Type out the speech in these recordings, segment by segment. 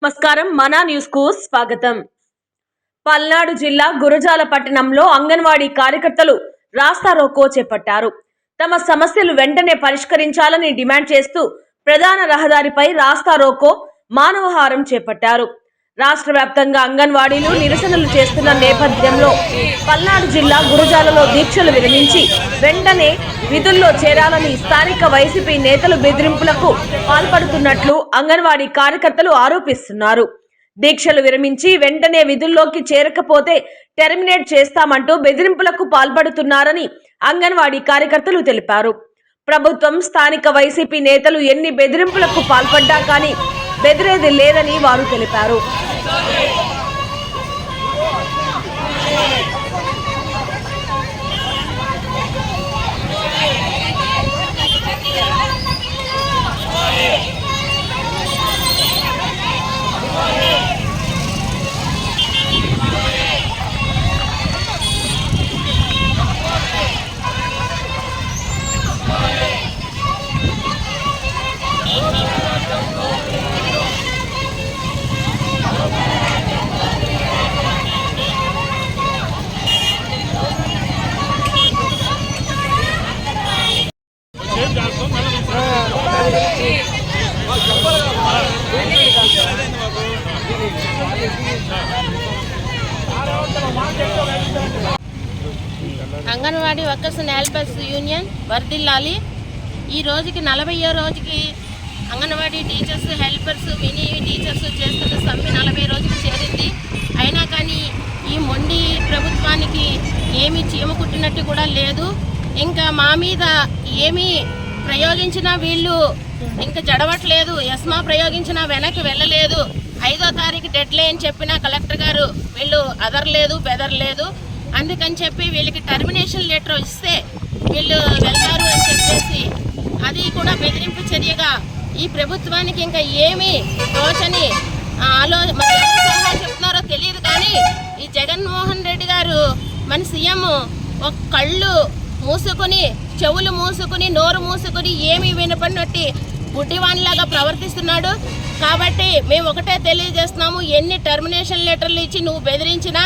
నమస్కారం మన న్యూస్ కు స్వాగతం. పల్నాడు జిల్లా గురజాల పట్టణంలో అంగన్వాడీ కార్యకర్తలు రాస్తారోకో చేపట్టారు. తమ సమస్యలు వెంటనే పరిష్కరించాలని డిమాండ్ చేస్తూ ప్రధాన రహదారిపై రాస్తారోకో మానవహారం చేపట్టారు. రాష్ట్ర వ్యాప్తంగా అంగన్వాడీలు నిరసనలు చేస్తున్న నేపథ్యంలో పల్నాడు జిల్లా గురజాలలో దీక్షలు విరమించి వెంటనే విధుల్లో చేరాలని స్థానిక వైసీపీ నేతలు బెదిరింపులకు పాల్పడుతున్నట్లు అంగన్వాడీ కార్యకర్తలు ఆరోపిస్తున్నారు. దీక్షలు విరమించి వెంటనే విధుల్లోకి చేరకపోతే టెర్మినేట్ చేస్తామంటూ బెదిరింపులకు పాల్పడుతున్నారని అంగన్వాడీ కార్యకర్తలు తెలిపారు. ప్రభుత్వం స్థానిక వైసీపీ నేతలు ఎన్ని బెదిరింపులకు పాల్పడ్డా కానీ బెదిరేది లేదని వారు తెలిపారు. Anganwadi workers and helpers union వర్ధిల్లాలి. ఈ రోజుకి 40వ రోజుకి anganwadi teachers helpers mini teachers చేస్తున్న సమ్మె 40 రోజులు చేరింది. అయినా కానీ ఈ మొండి ప్రభుత్వానికి ఏమీ చీమ కుట్టినట్టు కూడా లేదు. ఇంకా మా మీద ఏమీ ప్రయోగించినా వీళ్ళు ఇంకా జడవట్లేదు. ఎస్మా ప్రయోగించినా వెనక్కి వెళ్ళలేదు. 5వ తారీఖు డెడ్ లైన్ చెప్పినా కలెక్టర్ గారు వీళ్ళు అదరలేదు బెదరలేదు. అందుకని చెప్పి వీళ్ళకి టర్మినేషన్ లెటర్ ఇస్తే వీళ్ళు వెళ్తారు అని చెప్పేసి అది కూడా బెదిరింపు చర్యగా ఈ ప్రభుత్వానికి ఇంకా ఏమీ తోచని మరి ఎవరు సలహా చెప్తున్నారో తెలియదు. కానీ ఈ జగన్మోహన్ రెడ్డి గారు మన సీఎం ఒక కళ్ళు మూసుకుని చెవులు మూసుకుని నోరు మూసుకుని ఏమీ వినపడినట్టు గుడ్డివాణిలాగా ప్రవర్తిస్తున్నాడు. కాబట్టి మేము ఒకటే తెలియజేస్తున్నాము, ఎన్ని టర్మినేషన్ లెటర్లు ఇచ్చి నువ్వు బెదిరించినా,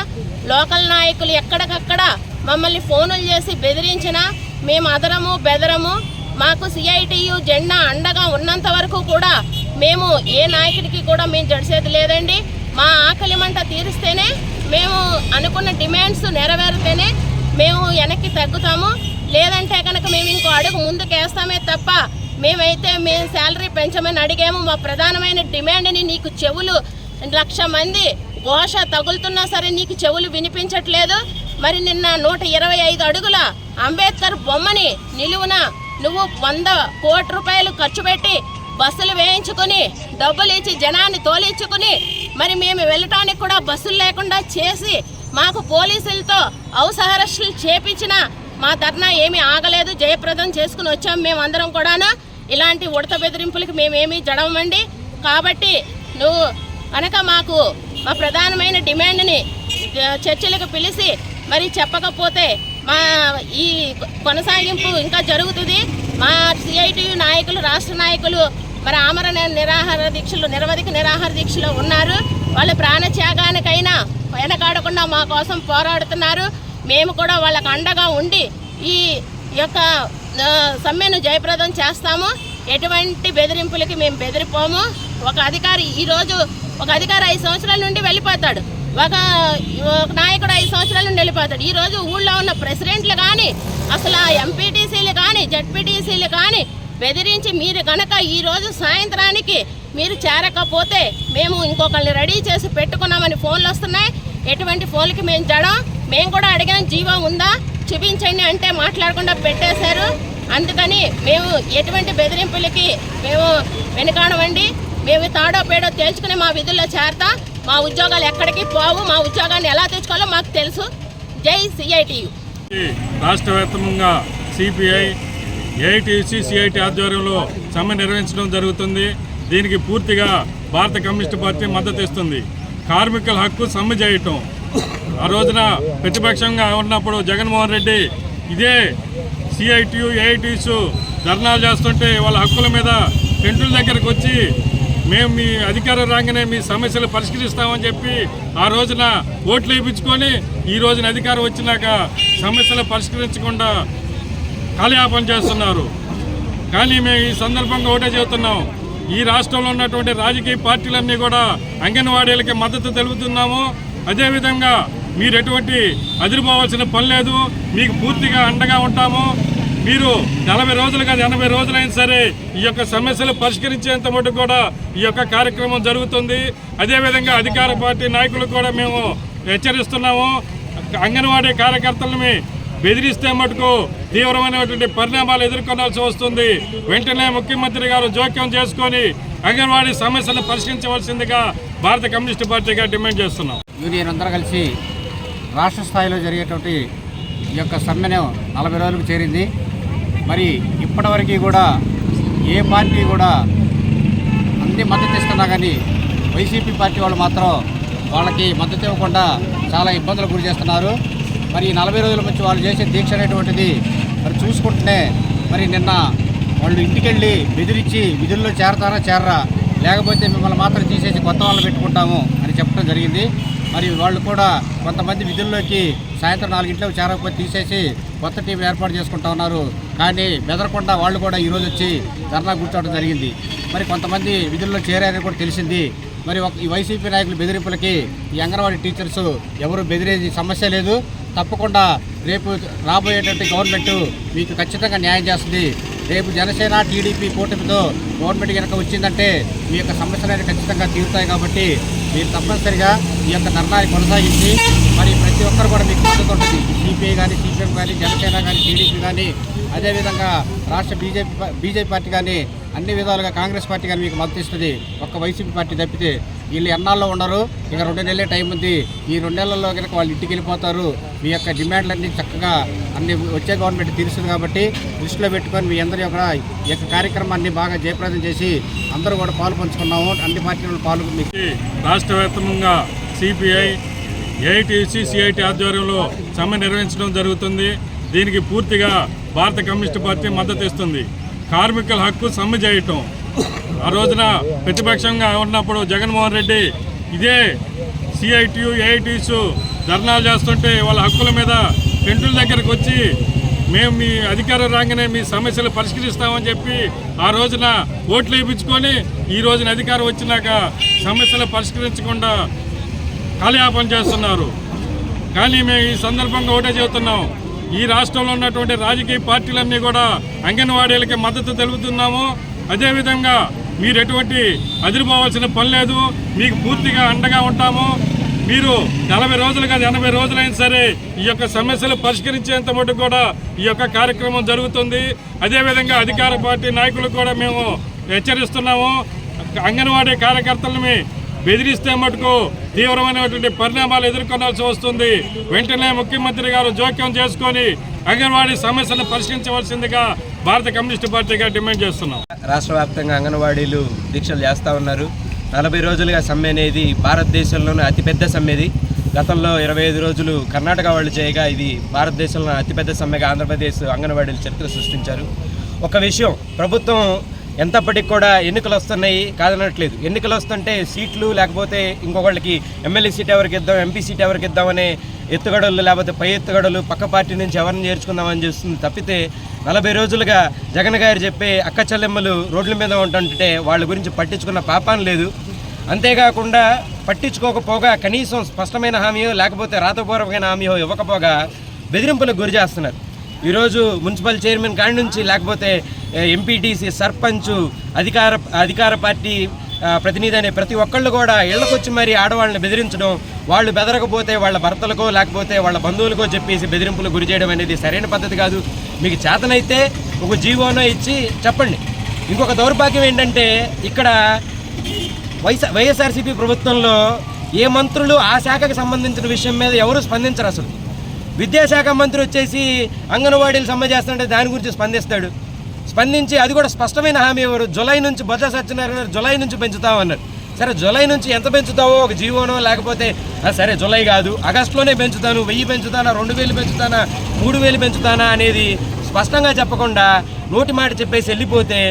లోకల్ నాయకులు ఎక్కడికక్కడ మమ్మల్ని ఫోనులు చేసి బెదిరించినా మేము అదరము బెదరము. మాకు సిఐటియు జెండా అండగా ఉన్నంత వరకు కూడా మేము ఏ నాయకుడికి కూడా మేము జడిసేది లేదండి. మా ఆకలి మంట తీరిస్తేనే, మేము అనుకున్న డిమాండ్స్ నెరవేరితేనే మేము వెనక్కి తగ్గుతాము. లేదంటే కనుక మేము ఇంకో అడుగు ముందుకు వేస్తామే తప్ప మేము శాలరీ పెంచమని అడిగాము. మా ప్రధానమైన డిమాండ్ని నీకు చెవులు 1,00,000 మంది ఘోష తగులుతున్నా సరే నీకు చెవులు వినిపించట్లేదు. మరి నిన్న 125 అడుగుల అంబేద్కర్ బొమ్మని నిలువున నువ్వు 100 కోట్ల రూపాయలు ఖర్చు పెట్టి బస్సులు వేయించుకుని డబ్బులు ఇచ్చి జనాన్ని తోలించుకుని మరి మేము వెళ్ళటానికి కూడా బస్సులు లేకుండా చేసి మాకు పోలీసులతో హౌస్ అరెస్టులు చేపించిన మా ధర్నా ఏమీ ఆగలేదు. జయప్రదం చేసుకుని వచ్చాం మేమందరం కూడాను. ఇలాంటి ఉడత బెదిరింపులకి మేమేమీ జడవమండి. కాబట్టి నువ్వు కనుక మాకు మా ప్రధానమైన డిమాండ్ని చర్చలకు పిలిచి మరి చెప్పకపోతే మా ఈ కొనసాగింపు ఇంకా జరుగుతుంది. మా సిఐటియు నాయకులు రాష్ట్ర నాయకులు మరి ఆమరణ నిరవధిక నిరాహార దీక్షలో ఉన్నారు. వాళ్ళ ప్రాణత్యాగానికైనా వెనకాడకుండా మా కోసం పోరాడుతున్నారు. మేము కూడా వాళ్ళకు అండగా ఉండి ఈ యొక్క సమ్మెను జయప్రదం చేస్తాము. ఎటువంటి బెదిరింపులకి మేము బెదిరిపోము. ఒక అధికారి 5 సంవత్సరాల నుండి వెళ్ళిపోతాడు. ఒక నాయకుడు 5 సంవత్సరాల నుండి వెళ్ళిపోతాడు. ఈరోజు ఊళ్ళో ఉన్న ప్రెసిడెంట్లు కానీ అసలు ఎంపీటీసీలు కానీ జడ్పీటీసీలు కానీ బెదిరించి మీరు కనుక ఈరోజు సాయంత్రానికి మీరు చేరకపోతే మేము ఇంకొకరిని రెడీ చేసి పెట్టుకున్నామని ఫోన్లు వస్తున్నాయి. ఎటువంటి ఫోన్లకి మేము జడం. మేము కూడా అడిగిన జీవో ఉందా చూపించండి అంటే మాట్లాడకుండా పెట్టేశారు. అందుకని మేము ఎటువంటి బెదిరింపులకి మేము వెనుకాడమండి. మేము తాడో పేడో తేల్చుకుని మా విధుల్లో చేరతాం. మా ఉద్యోగాలు ఎక్కడికి పోవు. మా ఉద్యోగాన్ని ఎలా తెచ్చుకోవాలో మాకు తెలుసు. జై సిఐటియు. రాష్ట్ర వ్యాప్తంగా సిపిఐ ఏఐటిసి సిఐటి ఆధ్వర్యంలో సమ్మె నిర్వహించడం జరుగుతుంది. దీనికి పూర్తిగా భారత కమ్యూనిస్టు పార్టీ మద్దతు ఇస్తుంది. కార్మికుల హక్కు సమ్మె చేయటం. ఆ రోజున ప్రతిపక్షంగా ఉన్నప్పుడు జగన్మోహన్ రెడ్డి ఇదే సిఐటియు ఏఐటీసు ధర్నాలు చేస్తుంటే వాళ్ళ హక్కుల మీద టెంటుల దగ్గరకు వచ్చి మేము మీ అధికారం రాగానే మీ సమస్యలు పరిష్కరిస్తామని చెప్పి ఆ రోజున ఓట్లు వేయించుకొని ఈ రోజున అధికారం వచ్చినాక సమస్యలు పరిష్కరించకుండా కాలయాపన చేస్తున్నారు. కానీ మేము ఈ సందర్భంగా ఒకటే చెబుతున్నాం, ఈ రాష్ట్రంలో ఉన్నటువంటి రాజకీయ పార్టీలన్నీ కూడా అంగన్వాడీలకి మద్దతు తెలుపుతున్నాము. అదేవిధంగా మీరు ఎటువంటి అదిరిపోవాల్సిన పని లేదు, మీకు పూర్తిగా అండగా ఉంటాము. మీరు 40 రోజులు కాదు 80 రోజులైనా సరే ఈ యొక్క సమస్యలు పరిష్కరించేంత మటుకు కూడా ఈ యొక్క కార్యక్రమం జరుగుతుంది. అదేవిధంగా అధికార పార్టీ నాయకులకు కూడా మేము హెచ్చరిస్తున్నాము, అంగన్వాడీ కార్యకర్తలని బెదిరిస్తే మటుకు తీవ్రమైనటువంటి పరిణామాలు ఎదుర్కొనాల్సి వస్తుంది. వెంటనే ముఖ్యమంత్రి గారు జోక్యం చేసుకొని అంగన్వాడీ సమస్యలను పరిష్కరించవలసిందిగా భారత కమ్యూనిస్టు పార్టీగా డిమాండ్ చేస్తున్నాం. యూనియన్ అందరూ కలిసి రాష్ట్ర స్థాయిలో జరిగేటువంటి ఈ యొక్క సమ్మెను 40 రోజులకు చేరింది. మరి ఇప్పటివరకు కూడా ఏ పార్టీ కూడా అన్ని మద్దతు ఇస్తున్నా కానీ వైసీపీ పార్టీ వాళ్ళు మాత్రం వాళ్ళకి మద్దతు ఇవ్వకుండా చాలా ఇబ్బందులు గురి చేస్తున్నారు. మరి 40 రోజుల నుంచి వాళ్ళు చేసే దీక్ష అనేటువంటిది మరి చూసుకుంటూనే మరి నిన్న వాళ్ళు ఇంటికెళ్ళి బెదిరించి విధుల్లో చేరరా లేకపోతే మిమ్మల్ని మాత్రం తీసేసి కొత్త వాళ్ళు పెట్టుకుంటాము అని చెప్పడం జరిగింది. మరి వాళ్ళు కూడా కొంతమంది విధుల్లోకి సాయంత్రం 4 గంటలకు చేరకపోతే తీసేసి కొత్త టీం ఏర్పాటు చేసుకుంటా ఉన్నారు. కానీ బెదరకుండా వాళ్ళు కూడా ఈరోజు వచ్చి ధర్నా కూర్చోవడం జరిగింది. మరి కొంతమంది విధుల్లో చేరారని కూడా తెలిసింది. మరి ఈ వైసీపీ నాయకుల బెదిరింపులకి ఈ అంగన్వాడీ టీచర్స్ ఎవరు బెదిరేది సమస్య లేదు. తప్పకుండా రేపు రాబోయేటువంటి గవర్నమెంట్ మీకు ఖచ్చితంగా న్యాయం చేస్తుంది. రేపు జనసేన టీడీపీ కూటమితో గవర్నమెంట్ కనుక వచ్చిందంటే మీ యొక్క సమస్యలు ఖచ్చితంగా తీరుతాయి. కాబట్టి మీరు తప్పనిసరిగా ఈ యొక్క ధర్నాన్ని కొనసాగించి మరి ప్రతి ఒక్కరు కూడా మీకు మద్దతు ఉంటుంది. సిపిఐ కానీ సిపిఎం కానీ జనసేన కానీ టీడీపీ కానీ అదేవిధంగా రాష్ట్ర బీజేపీ పార్టీ కానీ అన్ని విధాలుగా కాంగ్రెస్ పార్టీ కానీ మీకు మద్దతు ఇస్తుంది. ఒక్క వైసీపీ పార్టీ తప్పితే వీళ్ళు ఎన్నాళ్ళు ఉండరు. ఇక 2 నెలలే టైం ఉంది. ఈ 2 నెలల్లో కనుక వాళ్ళు ఇంటికి వెళ్ళిపోతారు. మీ యొక్క డిమాండ్లన్నీ చక్కగా అన్ని వచ్చే గవర్నమెంట్ తీరుస్తుంది. కాబట్టి దృష్టిలో పెట్టుకొని మీ అందరి యొక్క కార్యక్రమాన్ని బాగా జయప్రదం చేసి అందరూ కూడా పాలు పంచుకున్నాము. అన్ని పార్టీలు పాల్గొని రాష్ట్ర వ్యాప్తంగా సిపిఐ ఏఐటీసీ సిఐటి ఆధ్వర్యంలో సమ్మె నిర్వహించడం జరుగుతుంది. దీనికి పూర్తిగా భారత కమ్యూనిస్టు పార్టీ మద్దతు ఇస్తుంది. కార్మికుల హక్కు సమ్మె చేయటం ఆ రోజున ప్రతిపక్షంగా ఉన్నప్పుడు జగన్మోహన్ రెడ్డి ఇదే సిఐటియు ఏఐటీసు ధర్నాలు చేస్తుంటే వాళ్ళ హక్కుల మీద టెంటుల దగ్గరకు వచ్చి మేము మీ అధికారం రాగానే మీ సమస్యలు పరిష్కరిస్తామని చెప్పి ఆ రోజున ఓట్లు వేయించుకొని ఈ రోజున అధికారం వచ్చినాక సమస్యలు పరిష్కరించకుండా కాలయాపన చేస్తున్నారు. కానీ మేము ఈ సందర్భంగా ఒకటే చెబుతున్నాం, ఈ రాష్ట్రంలో ఉన్నటువంటి రాజకీయ పార్టీలన్నీ కూడా అంగన్వాడీలకి మద్దతు తెలుపుతున్నాము. అదేవిధంగా మీరు ఎటువంటి అదిరిపోవాల్సిన పని లేదు, మీకు పూర్తిగా అండగా ఉంటాము. మీరు 40 రోజులు కాదు 80 రోజులైనా సరే ఈ యొక్క సమస్యలు పరిష్కరించేంత మటుకు కూడా ఈ యొక్క కార్యక్రమం జరుగుతుంది. అదేవిధంగా అధికార పార్టీ నాయకులకు కూడా మేము హెచ్చరిస్తున్నాము, అంగన్వాడీ కార్యకర్తలని బెదిరిస్తే మటుకు తీవ్రమైనటువంటి పరిణామాలు ఎదుర్కొనాల్సి వస్తుంది. వెంటనే ముఖ్యమంత్రి గారు జోక్యం చేసుకొని అంగన్వాడీ సమస్యలను పరిష్కరించవలసిందిగా భారత కమ్యూనిస్టు పార్టీగా డిమాండ్ చేస్తున్నాం. రాష్ట్ర వ్యాప్తంగా అంగన్వాడీలు దీక్షలు చేస్తూ ఉన్నారు. 40 రోజులుగా సమ్మె అనేది భారతదేశంలోనే అతిపెద్ద సమ్మెది. గతంలో 25 రోజులు కర్ణాటక వాళ్ళు చేయగా ఇది భారతదేశంలో అతిపెద్ద సమ్మెగా ఆంధ్రప్రదేశ్ అంగన్వాడీలు చరిత్ర సృష్టించారు. ఒక విషయం, ప్రభుత్వం ఎంతప్పటికి కూడా ఎన్నికలు వస్తున్నాయి కాదనట్లేదు. ఎన్నికలు వస్తుంటే సీట్లు లేకపోతే ఇంకొకళ్ళకి ఎమ్మెల్యే సీట్ ఎవరికి ఇద్దాం, ఎంపీ సీట్ ఎవరికి ఇద్దామనే ఎత్తుగడలు లేకపోతే పై ఎత్తుగడలు పక్క పార్టీ నుంచి ఎవరిని చేర్చుకుందామని చూస్తుంది తప్పితే 40 రోజులుగా జగన్ గారు చెప్పే అక్క చెల్లెమ్మలు రోడ్ల మీద ఉంటుంటే వాళ్ళ గురించి పట్టించుకున్న పాపాన లేదు. అంతేకాకుండా పట్టించుకోకపోగా కనీసం స్పష్టమైన హామీయో లేకపోతే రాతపూర్వకమైన హామీయో ఇవ్వకపోగా బెదిరింపులకు గురి చేస్తున్నారు. ఈరోజు మున్సిపల్ చైర్మన్ కాడి నుంచి లేకపోతే ఎంపీటీసీ సర్పంచ్ అధికార పార్టీ ప్రతినిధి అనే ప్రతి ఒక్కళ్ళు కూడా ఇళ్లకొచ్చి మరీ ఆడవాళ్ళని బెదిరించడం, వాళ్ళు బెదరకపోతే వాళ్ళ భర్తలకో లేకపోతే వాళ్ళ బంధువులకో చెప్పేసి బెదిరింపులు గురి చేయడం అనేది సరైన పద్ధతి కాదు. మీకు చేతనైతే ఒక జీవోనో ఇచ్చి చెప్పండి. ఇంకొక దౌర్భాగ్యం ఏంటంటే ఇక్కడ వైఎస్ఆర్సీపీ ప్రభుత్వంలో ఏ మంత్రులు ఆ శాఖకు సంబంధించిన విషయం మీద ఎవరు స్పందించరు. అసలు విద్యాశాఖ మంత్రి వచ్చేసి అంగన్వాడీలు సమ్మె చేస్తుంటే దాని గురించి స్పందించి అది కూడా స్పష్టమైన హామీ ఎవరు, జులై నుంచి బొత్స సత్యనారాయణ జులై నుంచి పెంచుతామన్నారు. సరే జులై నుంచి ఎంత పెంచుతావో ఒక జీవోనో లేకపోతే సరే జులై కాదు ఆగస్టులోనే పెంచుతాను, 1000 పెంచుతానా, 2000 పెంచుతానా, 3000 పెంచుతానా అనేది స్పష్టంగా చెప్పకుండా నోటి మాట చెప్పేసి వెళ్ళిపోతే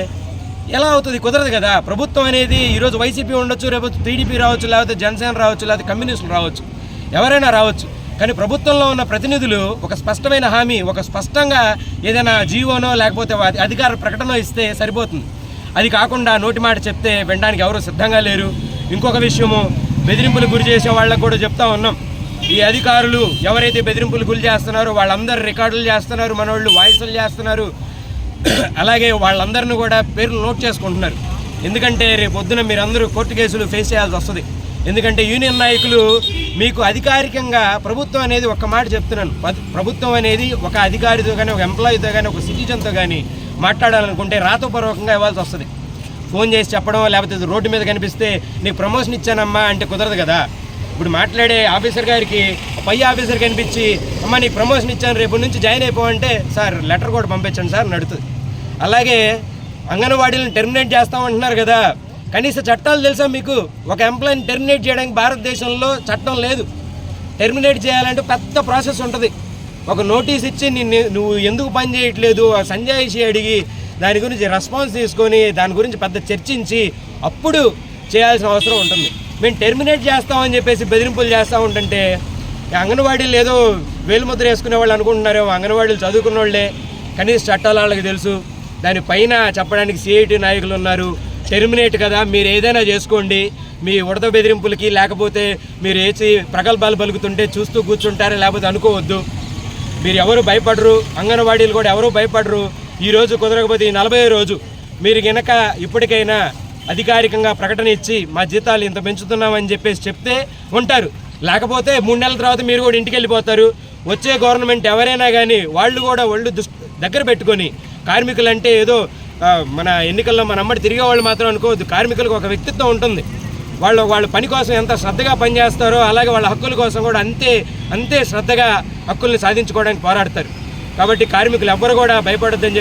ఎలా అవుతుంది? కుదరదు కదా. ప్రభుత్వం అనేది ఈరోజు వైసీపీ ఉండొచ్చు, రేపు టీడీపీ రావచ్చు, లేకపోతే జనసేన రావచ్చు, లేకపోతే కమ్యూనిస్టులు రావచ్చు, ఎవరైనా రావచ్చు. కానీ ప్రభుత్వంలో ఉన్న ప్రతినిధులు ఒక స్పష్టమైన హామీ, ఒక స్పష్టంగా ఏదైనా జీవోనో లేకపోతే అధికార ప్రకటన ఇస్తే సరిపోతుంది. అది కాకుండా నోటి మాట చెప్తే వినడానికి ఎవరు సిద్ధంగా లేరు. ఇంకొక విషయము, బెదిరింపులు గురి చేసే వాళ్ళకు కూడా చెప్తా ఉన్నాం. ఈ అధికారులు ఎవరైతే బెదిరింపులు గురి చేస్తున్నారో వాళ్ళందరూ రికార్డులు చేస్తున్నారు, మనోళ్ళు వాయిస్లు చేస్తున్నారు. అలాగే వాళ్ళందరినీ కూడా పేర్లు నోట్ చేసుకుంటున్నారు. ఎందుకంటే రేపు పొద్దున మీరందరూ కోర్టు కేసులు ఫేస్ చేయాల్సి వస్తుంది. ఎందుకంటే యూనియన్ నాయకులు మీకు అధికారికంగా ప్రభుత్వం అనేది ఒక్క మాట చెప్తున్నాను, ప్రభుత్వం అనేది ఒక అధికారితో కానీ, ఒక ఎంప్లాయీతో కానీ, ఒక సిటిజన్తో కానీ మాట్లాడాలనుకుంటే రాతపూర్వకంగా ఇవ్వాల్సి వస్తుంది. ఫోన్ చేసి చెప్పడం, లేకపోతే రోడ్డు మీద కనిపిస్తే నీకు ప్రమోషన్ ఇచ్చానమ్మా అంటే కుదరదు కదా. ఇప్పుడు మాట్లాడే ఆఫీసర్ గారికి పై ఆఫీసర్ కనిపించి అమ్మ నీకు ప్రమోషన్ ఇచ్చాను, రేపు నుంచి జాయిన్ అయిపోవంటే సార్ లెటర్ కూడా పంపించండి సార్ నడుతుంది. అలాగే అంగన్వాడీలను టెర్మినేట్ చేస్తామంటున్నారు కదా, కనీస చట్టాలు తెలుసా మీకు? ఒక ఎంప్లాయీని టెర్మినేట్ చేయడానికి భారతదేశంలో చట్టం లేదు. టెర్మినేట్ చేయాలంటే పెద్ద ప్రాసెస్ ఉంటుంది. ఒక నోటీస్ ఇచ్చి నువ్వు ఎందుకు పని చేయట్లేదు సంజాయిషి అడిగి దాని గురించి రెస్పాన్స్ తీసుకొని దాని గురించి పెద్ద చర్చించి అప్పుడు చేయాల్సిన అవసరం ఉంటుంది. మేము టెర్మినేట్ చేస్తామని చెప్పేసి బెదిరింపులు చేస్తూ ఉంటుంటే అంగన్వాడీలు ఏదో వేలుముద్ర వేసుకునే వాళ్ళు అనుకుంటున్నారేమో. అంగన్వాడీలు చదువుకున్న వాళ్ళే, కనీస చట్టాలు వాళ్ళకి తెలుసు. దానిపైన చెప్పడానికి సిఐటి నాయకులు ఉన్నారు. టెర్మినేట్ కదా, మీరు ఏదైనా చేసుకోండి, మీ ఉడత బెదిరింపులకి లేకపోతే మీరు ఏచి ప్రగల్భాలు పలుకుతుంటే చూస్తూ కూర్చుంటారా లేకపోతే అనుకోవద్దు. మీరు ఎవరు భయపడరు, అంగన్వాడీలు కూడా ఎవరు భయపడరు. ఈరోజు కుదరకపోతే ఈ 40వ రోజు మీరు గనక ఇప్పటికైనా అధికారికంగా ప్రకటన ఇచ్చి మా జీతాలు ఇంత పెంచుతున్నామని చెప్పేసి చెప్తే ఉంటారు. లేకపోతే 3 నెలల తర్వాత మీరు కూడా ఇంటికి వెళ్ళిపోతారు. వచ్చే గవర్నమెంట్ ఎవరైనా కానీ వాళ్ళు కూడా ఒళ్ళు దగ్గర పెట్టుకొని, కార్మికులంటే ఏదో మన ఎన్నికల్లో మన అమ్మడి తిరిగే వాళ్ళు మాత్రం అనుకోవద్దు. కార్మికులకు ఒక వ్యక్తిత్వం ఉంటుంది. వాళ్ళ పని కోసం ఎంత శ్రద్ధగా పనిచేస్తారో అలాగే వాళ్ళ హక్కుల కోసం కూడా అంతే శ్రద్ధగా హక్కుల్ని సాధించుకోవడానికి పోరాడతారు. కాబట్టి కార్మికులు ఎవ్వరు కూడా భయపడొద్దని